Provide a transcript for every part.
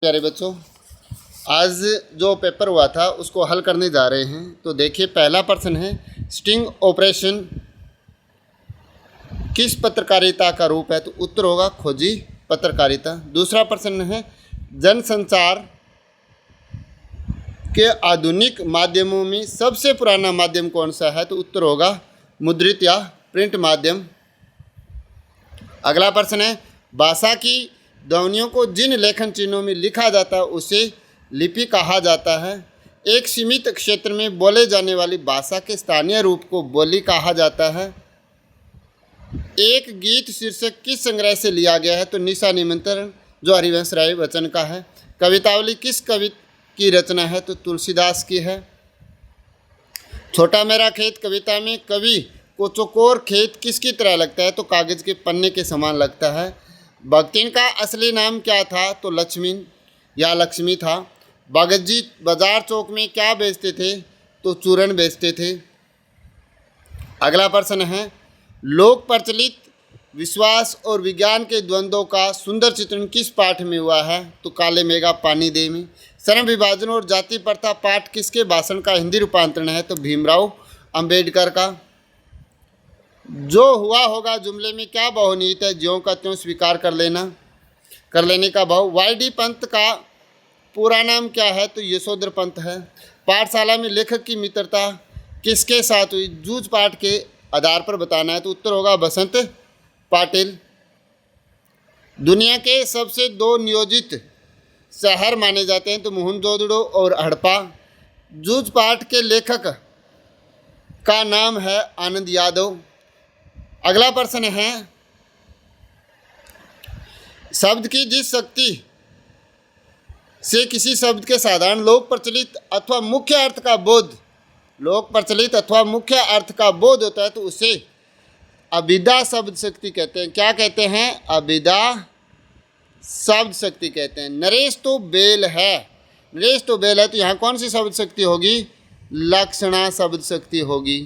प्यारे बच्चों, आज जो पेपर हुआ था उसको हल करने जा रहे हैं। तो देखिए, पहला प्रश्न है स्टिंग ऑपरेशन किस पत्रकारिता का रूप है? तो उत्तर होगा खोजी पत्रकारिता। दूसरा प्रश्न है जनसंचार के आधुनिक माध्यमों में सबसे पुराना माध्यम कौन सा है? तो उत्तर होगा मुद्रित या प्रिंट माध्यम। अगला प्रश्न है भाषा की ध्वनियों को जिन लेखन चिन्हों में लिखा जाता है उसे लिपि कहा जाता है। एक सीमित क्षेत्र में बोले जाने वाली भाषा के स्थानीय रूप को बोली कहा जाता है। एक गीत शीर्षक किस संग्रह से लिया गया है? तो निशा निमंत्रण, जो हरिवंश राय बच्चन का है। कवितावली किस कवि की रचना है? तो तुलसीदास की है। छोटा मेरा खेत कविता में कवि को चौकोर खेत किसकी तरह लगता है? तो कागज के पन्ने के समान लगता है। भगतिन का असली नाम क्या था? तो लक्ष्मी या लक्ष्मी था। भगत जी बाजार चौक में क्या बेचते थे? तो चूरन बेचते थे। अगला प्रश्न है लोक प्रचलित विश्वास और विज्ञान के द्वंद्वों का सुंदर चित्रण किस पाठ में हुआ है? तो काले मेघा पानी दे में। श्रम विभाजन और जाति प्रथा पाठ किसके भाषण का हिंदी रूपांतरण है? तो भीमराव अंबेडकर का। जो हुआ होगा जुमले में क्या बहुनीत है? ज्यों का त्यों स्वीकार कर लेने का भाव। वाई.डी. पंत का पूरा नाम क्या है? तो यशोधर पंत है। पाठशाला में लेखक की मित्रता किसके साथ हुई? जूझ पाठ के आधार पर बताना है। तो उत्तर होगा बसंत पाटिल। दुनिया के सबसे दो नियोजित शहर माने जाते हैं तो मोहनजोदड़ो और हड़प्पा। जूझ पाठ के लेखक का नाम है आनंद यादव। अगला प्रश्न है शब्द की जिस शक्ति से किसी शब्द के साधारण लोक प्रचलित अथवा मुख्य अर्थ का बोध होता है तो उसे अभिधा शब्द शक्ति कहते हैं। क्या कहते हैं? अभिधा शब्द शक्ति कहते हैं। नरेश तो बेल है तो यहाँ कौन सी शब्द शक्ति होगी? लक्षणा शब्द शक्ति होगी।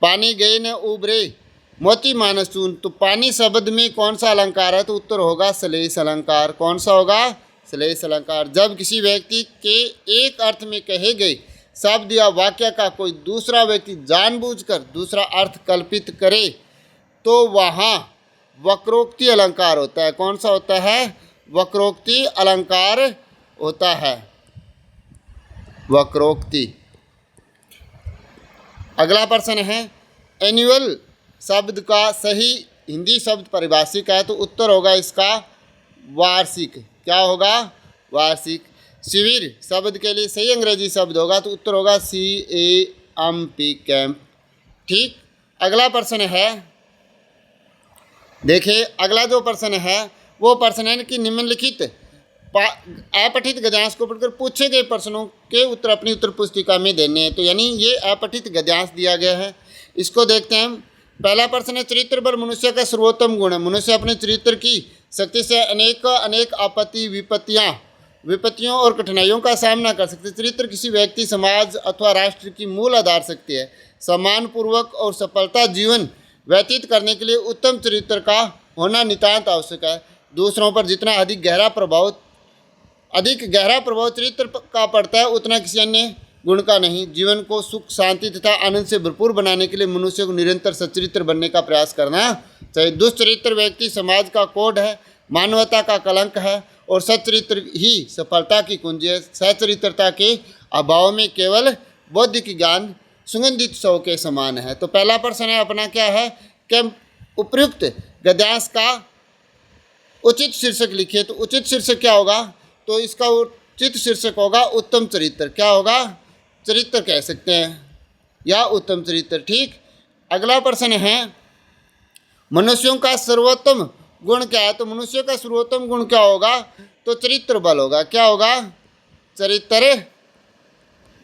पानी गए न उबरे मोती मानस चून, तो पानी शब्द में कौन सा अलंकार है? तो उत्तर होगा श्लेष अलंकार। कौन सा होगा? श्लेष अलंकार। जब किसी व्यक्ति के एक अर्थ में कहे गए शब्द या वाक्य का कोई दूसरा व्यक्ति जानबूझकर दूसरा अर्थ कल्पित करे तो वहाँ वक्रोक्ति अलंकार होता है। कौन सा होता है? वक्रोक्ति अलंकार होता है। वक्रोक्ति। अगला प्रश्न है एनुअल शब्द का सही हिंदी शब्द परिभाषित है? तो उत्तर होगा इसका वार्षिक। क्या होगा? वार्षिक। शिविर शब्द के लिए सही अंग्रेजी शब्द होगा तो उत्तर होगा CAMP कैंप। ठीक। अगला प्रश्न है देखिए, अगला जो प्रश्न है वो प्रश्न है कि निम्नलिखित अपठित गद्यांश को पढ़कर पूछे गए प्रश्नों के उत्तर अपनी उत्तर पुस्तिका में देने हैं। तो यानी ये अपठित गद्यांश दिया गया है, इसको देखते हैं हम। पहला प्रश्न है चरित्र बल मनुष्य का सर्वोत्तम गुण है। मनुष्य अपने चरित्र की शक्ति से अनेक आपत्ति विपत्तियों और कठिनाइयों का सामना कर सकते हैं। चरित्र किसी व्यक्ति, समाज अथवा राष्ट्र की मूल आधार शक्ति है। सम्मानपूर्वक और सफलता जीवन व्यतीत करने के लिए उत्तम चरित्र का होना नितांत आवश्यक है। दूसरों पर जितना अधिक गहरा प्रभाव चरित्र का पड़ता है उतना किसी अन्य गुण का नहीं। जीवन को सुख शांति तथा आनंद से भरपूर बनाने के लिए मनुष्य को निरंतर सच्चरित्र बनने का प्रयास करना चाहिए। दुष्चरित्र व्यक्ति समाज का कोड है, मानवता का कलंक है और सच्चरित्र ही सफलता की कुंजी है। सच्चरित्रता के अभाव में केवल बौद्धिक ज्ञान सुगंधित शव के समान है। तो पहला प्रश्न है अपना क्या है कि उपयुक्त गद्यांश का उचित शीर्षक लिखिए। तो उचित शीर्षक क्या होगा? तो इसका उचित शीर्षक होगा उत्तम चरित्र। क्या होगा? चरित्र कह सकते हैं या उत्तम चरित्र। ठीक। अगला प्रश्न है मनुष्यों का सर्वोत्तम गुण क्या है? तो मनुष्य का सर्वोत्तम गुण क्या होगा? तो चरित्र बल होगा। क्या होगा? चरित्र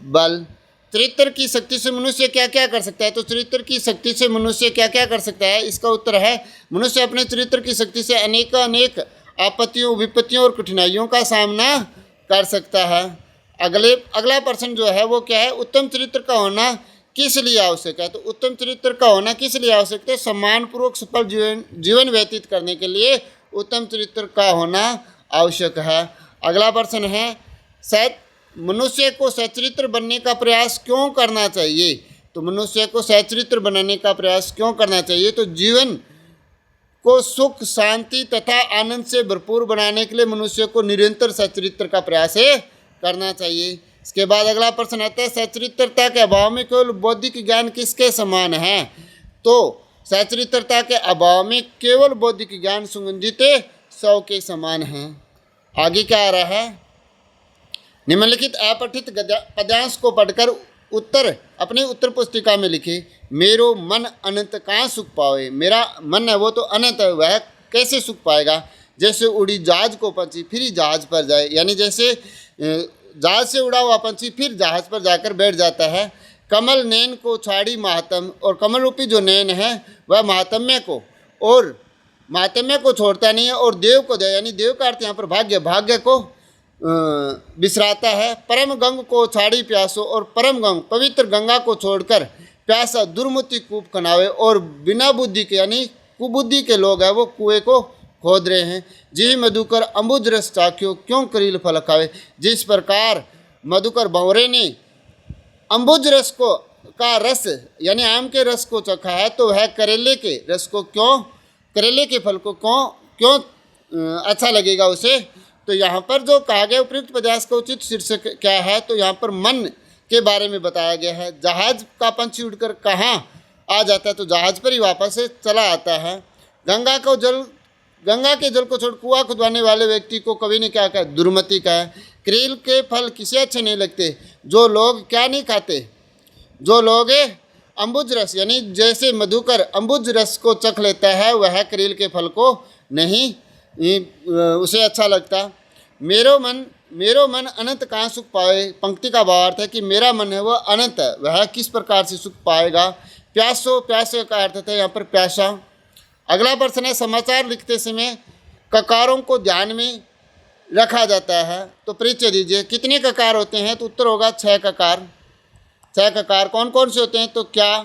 बल। चरित्र की शक्ति से मनुष्य क्या क्या कर सकता है? तो चरित्र की शक्ति से मनुष्य क्या क्या कर सकता है? इसका उत्तर है मनुष्य अपने चरित्र की शक्ति से अनेक आपत्तियों विपत्तियों और कठिनाइयों का सामना कर सकता है। अगला प्रश्न जो है वो क्या है? उत्तम चरित्र का होना किस लिए आवश्यक है? तो उत्तम चरित्र का होना किस लिए आवश्यक है? सम्मानपूर्वक सफल जीवन व्यतीत करने के लिए उत्तम चरित्र का होना आवश्यक है। अगला प्रश्न है, मनुष्य को सच्चरित्र बनने का प्रयास क्यों करना चाहिए? तो मनुष्य को सच्चरित्र बनाने का प्रयास क्यों करना चाहिए? तो जीवन को सुख, शांति तथा आनंद से भरपूर बनाने के लिए मनुष्य को निरंतर सच्चरित्र का प्रयास करना चाहिए। इसके बाद अगला प्रश्न आता है, सच्चरित्रता के अभाव में केवल बौद्धिक ज्ञान किसके समान है? तो सच्चरित्रता के अभाव में केवल बौद्धिक ज्ञान सुगंधित शव के समान है। आगे क्या आ रहा है, निम्नलिखित अपठित पद्यांश को पढ़कर उत्तर अपनी उत्तर पुस्तिका में लिखे। मेरो मन अनंत कहाँ सुख पावे? मेरा मन है वो तो अनंत है, वह कैसे सुख पाएगा? जैसे उड़ी जहाज को पंछी फिर जहाज पर जाए, यानी जैसे जहाज से उड़ा हुआ पंछी फिर जहाज पर जाकर बैठ जाता है। कमल नैन को छाड़ी महात्म, और कमल रूपी जो नैन है वह महात्म्य को छोड़ता नहीं है, और देव को दे, यानी देव का अर्थ यहाँ पर भाग्य को बिसराता है। परम गंग को छाड़ी प्यासो, और परम गंग पवित्र गंगा को छोड़कर प्यासा दुर्मति कूप खनावे, और बिना बुद्धि के यानी कुबुद्धि के लोग हैं वो कुएं को खोद रहे हैं। जी मधुकर अम्बुज रस चाख्यो, क्यों करील फल खावे? जिस प्रकार मधुकर भंवरे ने अम्बुज रस को का रस यानी आम के रस को चखा है, तो वह करेले के फल को क्यों अच्छा लगेगा उसे? तो यहाँ पर जो कहा गया उपयुक्त पद्यांश का उचित शीर्षक क्या है? तो यहाँ पर मन के बारे में बताया गया है। जहाज का पंछी उड़कर कहाँ आ जाता है? तो जहाज पर ही वापस से चला आता है। गंगा के जल को छोड़ कुआं खुदवाने वाले व्यक्ति को कवि ने क्या कहा? दुर्मति कहा है। करील के फल किसे अच्छे नहीं लगते? जो लोग क्या नहीं खाते? जो लोग अम्बुज रस, यानी जैसे मधुकर अम्बुज रस को चख लेता है, वह करील के फल को नहीं उसे अच्छा लगता। मेरो मन अनंत कहाँ सुख पाए? पंक्ति का भावार्थ है कि मेरा मन है वह अनंत है, वह किस प्रकार से सुख पाएगा? प्यासे का अर्थ है यहाँ पर प्यासा। अगला प्रश्न है, समाचार लिखते समय ककारों को ध्यान में रखा जाता है, तो परिचय दीजिए। कितने ककार होते हैं? तो उत्तर होगा 6 ककार। 6 ककार कौन कौन से होते हैं? तो क्या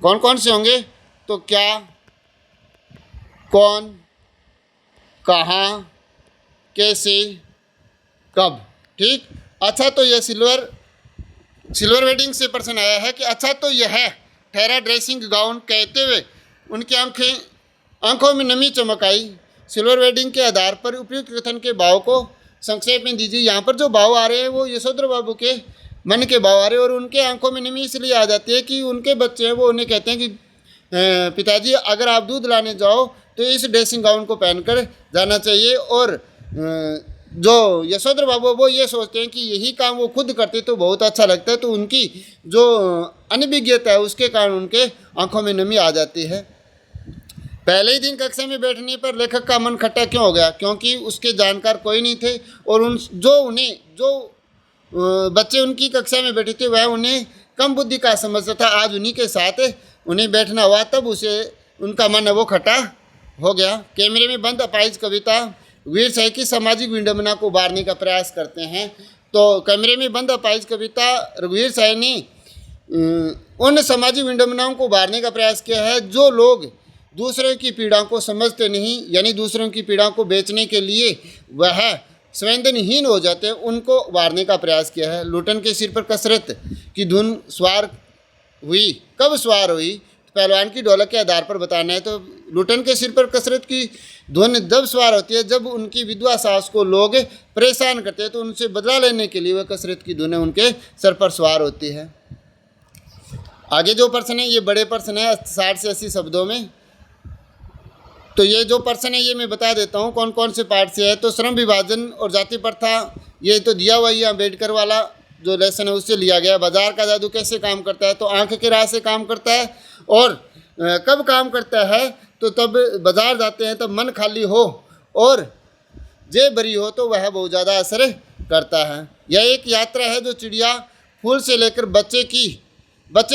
कौन कौन से होंगे? तो क्या, कौन, कहाँ, कैसे, कब। ठीक। अच्छा, तो यह सिल्वर वेडिंग से प्रश्न आया है कि अच्छा तो यह ठहरा ड्रेसिंग गाउन कहते हुए उनकी आंखों में नमी चमक आई। सिल्वर वेडिंग के आधार पर उपयुक्त कथन के भाव को संक्षेप में दीजिए। यहाँ पर जो भाव आ रहे हैं वो यशोधर बाबू के मन के भाव आ रहे हैं, और उनके आंखों में नमी इसलिए आ जाती है कि उनके बच्चे हैं वो उन्हें कहते हैं कि पिताजी अगर आप दूध लाने जाओ तो इस ड्रेसिंग गाउन को पहनकर जाना चाहिए। और जो यशोधर बाबू वो ये सोचते हैं कि यही काम वो खुद करते तो बहुत अच्छा लगता है, तो उनकी जो अनभिज्ञता है उसके कारण उनके आंखों में नमी आ जाती है। पहले ही दिन कक्षा में बैठने पर लेखक का मन खट्टा क्यों हो गया? क्योंकि उसके जानकार कोई नहीं थे, और जो बच्चे उनकी कक्षा में बैठे थे वह उन्हें कम बुद्धि का समझता था। आज उन्हीं के साथ उन्हें बैठना हुआ, तब उनका मन वो खट्टा हो गया। कैमरे में बंद अपाहिज कविता वीर साई की सामाजिक विडंबना को उभारने का प्रयास करते हैं। तो कैमरे में बंद अपाहिज कविता रघुवीर साई ने उन सामाजिक विडंबनाओं को उभारने का प्रयास किया है जो लोग दूसरों की पीड़ा को समझते नहीं, यानी दूसरों की पीड़ा को बेचने के लिए वह संवेदनहीन हो जाते हैं, उनको उभारने का प्रयास किया है। लुटन के सिर पर कसरत की धुन स्वार हुई, कब स्वार हुई? पहलवान की ढोलक के आधार पर बताना है। तो लुटन के सिर पर कसरत की धुन जब सवार होती है जब उनकी विधवा सास को लोग परेशान करते हैं, तो उनसे बदला लेने के लिए वह कसरत की धुन उनके सर पर सवार होती है। आगे जो प्रश्न है ये बड़े प्रश्न है 60 से 80 शब्दों में। तो ये जो प्रश्न है ये मैं बता देता हूँ कौन कौन से पार्ट से है। तो श्रम विभाजन और जाति प्रथा ये तो दिया हुआ ही अम्बेडकर वाला जो लेसन है उससे लिया गया। बाजार का जादू कैसे काम करता है? तो आंख के राह से काम करता है। और कब काम करता है? तो तब बाजार जाते हैं तब मन खाली हो और जेब भरी हो तो वह बहुत ज़्यादा असर करता है। यह एक यात्रा है जो चिड़िया फूल से लेकर बच्चे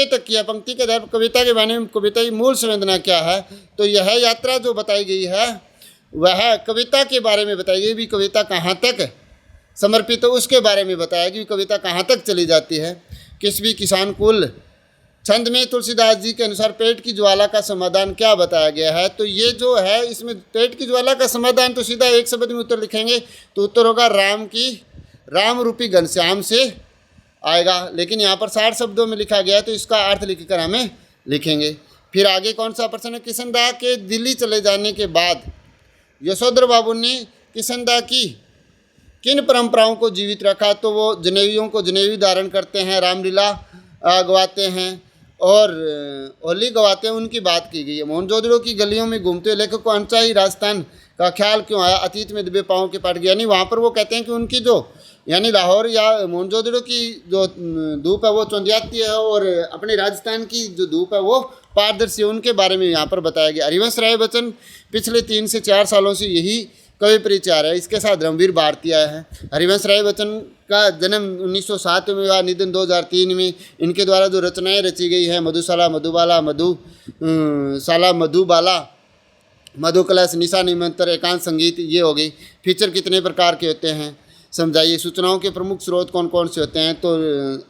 तक की है। पंक्ति के आधार पर कविता के बारे में कविता की मूल संवेदना क्या है? तो यह यात्रा जो बताई गई है वह कविता के बारे में बताई गई। भी कविता कहाँ तक समर्पित है उसके बारे में बताया कि कविता कहाँ तक चली जाती है। किस भी किसान कुल छंद में तुलसीदास जी के अनुसार पेट की ज्वाला का समाधान क्या बताया गया है? तो ये जो है इसमें पेट की ज्वाला का समाधान तो सीधा एक शब्द में उत्तर लिखेंगे तो उत्तर होगा राम रूपी घनश्याम से आएगा, लेकिन यहाँ पर 60 शब्दों में लिखा गया है तो इसका अर्थ लिखकर हमें लिखेंगे। फिर आगे कौन सा प्रश्न है? किशनदास के दिल्ली चले जाने के बाद यशोधर बाबू ने किशनदास की किन परंपराओं को जीवित रखा? तो वो जनेवियों को जनेवी धारण करते हैं, रामलीला गवाते हैं और होली गवाते हैं, उनकी बात की गई है। मोहनजोदड़ो की गलियों में घूमते हुए लेखक को अनचाही राजस्थान का ख्याल क्यों आया? अतीत में दबे पाँव के पाट गया, यानी वहाँ पर वो कहते हैं कि उनकी जो यानी लाहौर या मोहनजोदड़ो की जो धूप है वो चौंधियाती है और अपने राजस्थान की जो धूप है वो पारदर्शी है, उनके बारे में यहाँ पर बताया गया। हरिवंश राय बच्चन पिछले 3 से 4 सालों से यही कवि परिचय है, इसके साथ रणवीर भारती आया है। हरिवंश राय बच्चन का जन्म 1907 में हुआ, निधन 2003 में। इनके द्वारा जो रचनाएं रची गई है मधुशाला, मधुबाला, मधुशाला, मधुबाला, मधु कलश, निशा निमंत्रण, एकांत संगीत, ये हो गई। फीचर कितने प्रकार के होते हैं समझाइए। सूचनाओं के प्रमुख स्रोत कौन कौन से होते हैं? तो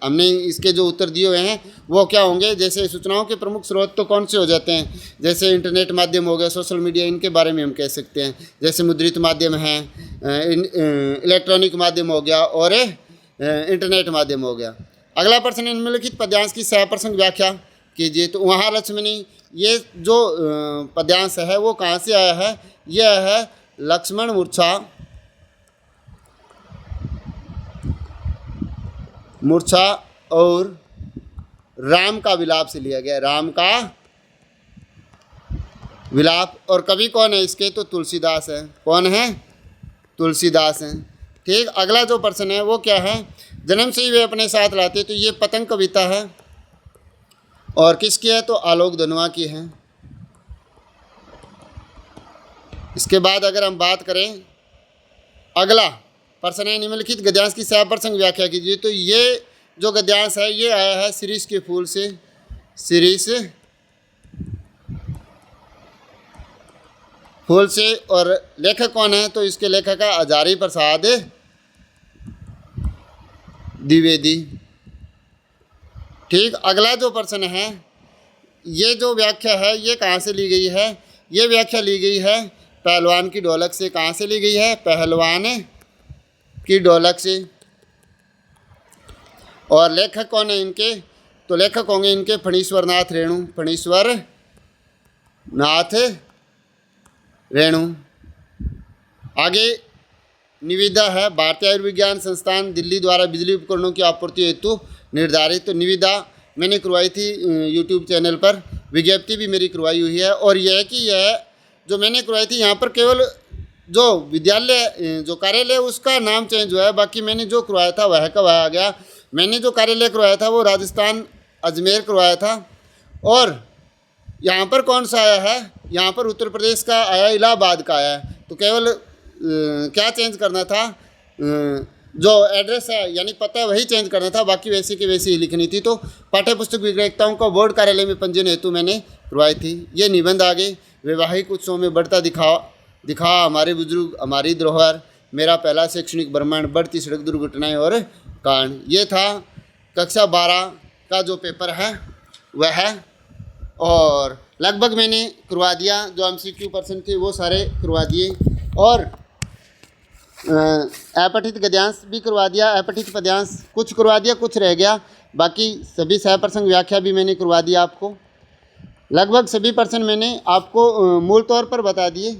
हमने इसके जो उत्तर दिए हुए हैं वो क्या होंगे? जैसे सूचनाओं के प्रमुख स्रोत तो कौन से हो जाते हैं? जैसे इंटरनेट माध्यम हो गया, सोशल मीडिया, इनके बारे में हम कह सकते हैं। जैसे मुद्रित माध्यम है, इलेक्ट्रॉनिक माध्यम हो गया और इंटरनेट माध्यम हो गया। अगला प्रश्न, निम्नलिखित पद्यांश की सहप्रसंग व्याख्या कीजिए। तो वहाँ लक्ष्मणी, ये जो पद्यांश है वो कहाँ से आया है? यह है लक्ष्मण मूर्छा और राम का विलाप से लिया गया। राम का विलाप। और कवि कौन है इसके? तो तुलसीदास है। कौन है? तुलसीदास हैं। ठीक, अगला जो प्रश्न है वो क्या है? जन्म से ही वे अपने साथ लाते। तो ये पतंग कविता है और किसकी है? तो आलोक धनवा की है। इसके बाद अगर हम बात करें, अगला प्रश्न है, निम्नलिखित गद्यांश की सहप्रसंग व्याख्या कीजिए। तो ये जो गद्यांश है ये आया है शिरीष के फूल से। शिरीष फूल से। और लेखक कौन है? तो इसके लेखक है हजारी प्रसाद द्विवेदी। ठीक, अगला जो प्रश्न है, ये जो व्याख्या है ये कहाँ से ली गई है? ये व्याख्या ली गई है पहलवान की ढोलक से। कहाँ से ली गई है? पहलवान की ढोलक से। और लेखक कौन है इनके? तो लेखक होंगे इनके फणीश्वर नाथ रेणु। फणीश्वर नाथ रेणु। आगे निविदा है, भारतीय आयुर्विज्ञान संस्थान दिल्ली द्वारा बिजली उपकरणों की आपूर्ति हेतु निर्धारित। तो निविदा मैंने करवाई थी यूट्यूब चैनल पर, विज्ञप्ति भी मेरी करवाई हुई है। और यह कि यह जो मैंने करवाई थी यहाँ पर केवल जो विद्यालय जो कार्यालय उसका नाम चेंज हुआ है, बाकी मैंने जो करवाया था वह का वह आ गया। मैंने जो कार्यालय करवाया था वो राजस्थान अजमेर करवाया था। और यहाँ पर कौन सा आया है? यहाँ पर उत्तर प्रदेश का आया, इलाहाबाद का आया है। तो केवल क्या चेंज करना था? जो एड्रेस है यानी पता वही चेंज करना था, बाकी वैसे की वैसी ही लिखनी थी। तो पाठ्य पुस्तक विक्रेताओं को बोर्ड कार्यालय में पंजीयन हेतु मैंने करवाई थी। ये निबंध आगे, वैवाहिक उत्सव में बढ़ता दिखा हमारे बुजुर्ग हमारी धरोहर, मेरा पहला शैक्षणिक भ्रमण, बढ़ती सड़क दुर्घटनाएं और कांड। ये था कक्षा 12 का जो पेपर है वह है। और लगभग मैंने करवा दिया, जो MCQ पर्सन थे वो सारे करवा दिए। और अपठित गद्यांश भी करवा दिया, अपठित पद्यांश कुछ करवा दिया, कुछ रह गया। बाकी सभी सहप्रसंग व्याख्या भी मैंने करवा दिया आपको। लगभग सभी प्रश्न मैंने आपको मूल तौर पर बता दिए।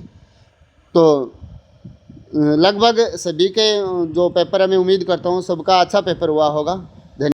तो लगभग सभी के जो पेपर है मैं उम्मीद करता हूँ सबका अच्छा पेपर हुआ होगा।